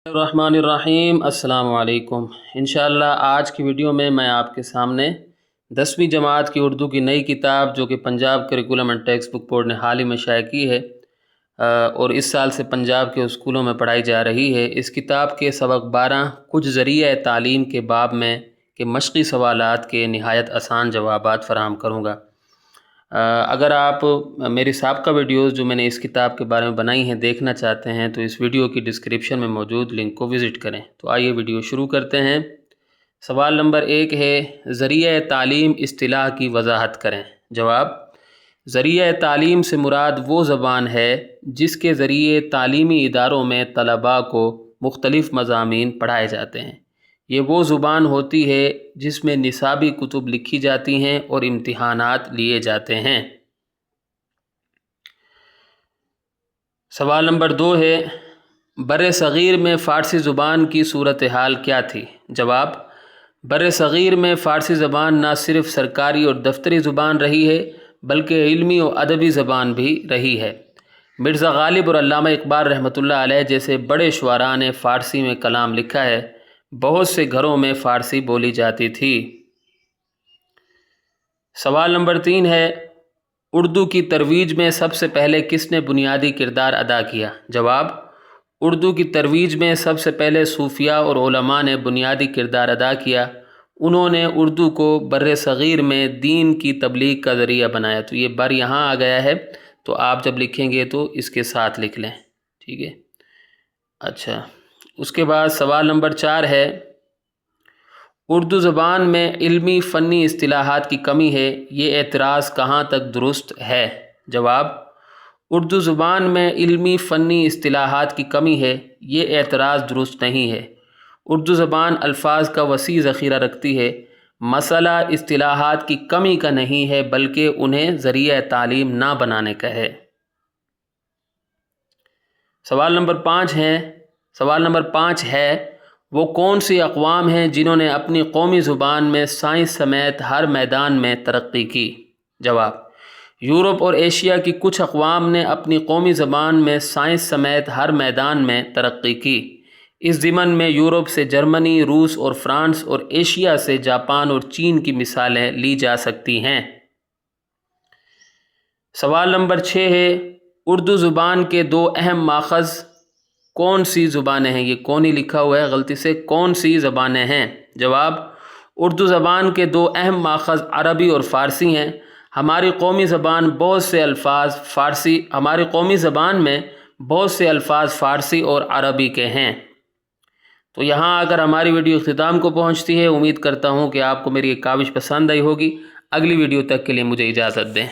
الرحمن السلام علیکم۔ انشاءاللہ آج کی ویڈیو میں آپ کے سامنے 10ویں جماعت کی اردو کی نئی کتاب جو کہ Punjab curriculum and text book board نے حال ہی میں شائع کی ہے اور اس سال سے پنجاب کے اسکولوں میں پڑھائی جا رہی ہے، اس کتاب کے سبق 12 کچھ ذریعہ تعلیم کے باب میں کہ مشقی سوالات کے نہایت آسان جوابات فراہم کروں گا۔ اگر آپ میری سابقہ ویڈیوز جو میں نے اس کتاب کے بارے میں بنائی ہیں دیکھنا چاہتے ہیں تو اس ویڈیو کی ڈسکرپشن میں موجود لنک کو وزٹ کریں۔ تو آئیے ویڈیو شروع کرتے ہیں۔ سوال نمبر 1 ہے، ذریعہ تعلیم اصطلاح کی وضاحت کریں۔ جواب: ذریعہ تعلیم سے مراد وہ زبان ہے جس کے ذریعے تعلیمی اداروں میں طلباء کو مختلف مضامین پڑھائے جاتے ہیں۔ یہ وہ زبان ہوتی ہے جس میں نصابی کتب لکھی جاتی ہیں اور امتحانات لیے جاتے ہیں۔ سوال نمبر 2 ہے، بر صغیر میں فارسی زبان کی صورتحال کیا تھی؟ جواب: بر صغیر میں فارسی زبان نہ صرف سرکاری اور دفتری زبان رہی ہے بلکہ علمی و ادبی زبان بھی رہی ہے۔ مرزا غالب اور علامہ اقبال رحمۃ اللہ علیہ جیسے بڑے شعراء نے فارسی میں کلام لکھا ہے۔ بہت سے گھروں میں فارسی بولی جاتی تھی۔ سوال نمبر 3 ہے، اردو کی ترویج میں سب سے پہلے کس نے بنیادی کردار ادا کیا؟ جواب: اردو کی ترویج میں سب سے پہلے صوفیاء اور علماء نے بنیادی کردار ادا کیا۔ انہوں نے اردو کو بر صغیر میں دین کی تبلیغ کا ذریعہ بنایا۔ تو یہ بر یہاں آ گیا ہے، تو آپ جب لکھیں گے تو اس کے ساتھ لکھ لیں، ٹھیک ہے؟ اچھا، اس کے بعد سوال نمبر 4 ہے، اردو زبان میں علمی فنی اصطلاحات کی کمی ہے، یہ اعتراض کہاں تک درست ہے؟ جواب: اردو زبان میں علمی فنی اصطلاحات کی کمی ہے، یہ اعتراض درست نہیں ہے۔ اردو زبان الفاظ کا وسیع ذخیرہ رکھتی ہے۔ مسئلہ اصطلاحات کی کمی کا نہیں ہے بلکہ انہیں ذریعہ تعلیم نہ بنانے کا ہے۔ سوال نمبر 5 ہے، وہ کون سی اقوام ہیں جنہوں نے اپنی قومی زبان میں سائنس سمیت ہر میدان میں ترقی کی؟ جواب: یورپ اور ایشیا کی کچھ اقوام نے اپنی قومی زبان میں سائنس سمیت ہر میدان میں ترقی کی۔ اس ضمن میں یورپ سے جرمنی، روس اور فرانس اور ایشیا سے جاپان اور چین کی مثالیں لی جا سکتی ہیں۔ سوال نمبر 6 ہے، اردو زبان کے 2 اہم ماخذ کون سی زبانیں ہیں؟ یہ کون ہی لکھا ہوا ہے غلطی سے، کون سی زبانیں ہیں؟ جواب: اردو زبان کے 2 اہم ماخذ عربی اور فارسی ہیں۔ ہماری قومی زبان میں بہت سے الفاظ فارسی اور عربی کے ہیں۔ تو یہاں اگر ہماری ویڈیو اختتام کو پہنچتی ہے، امید کرتا ہوں کہ آپ کو میری یہ کاوش پسند آئی ہوگی۔ اگلی ویڈیو تک کے لیے مجھے اجازت دیں۔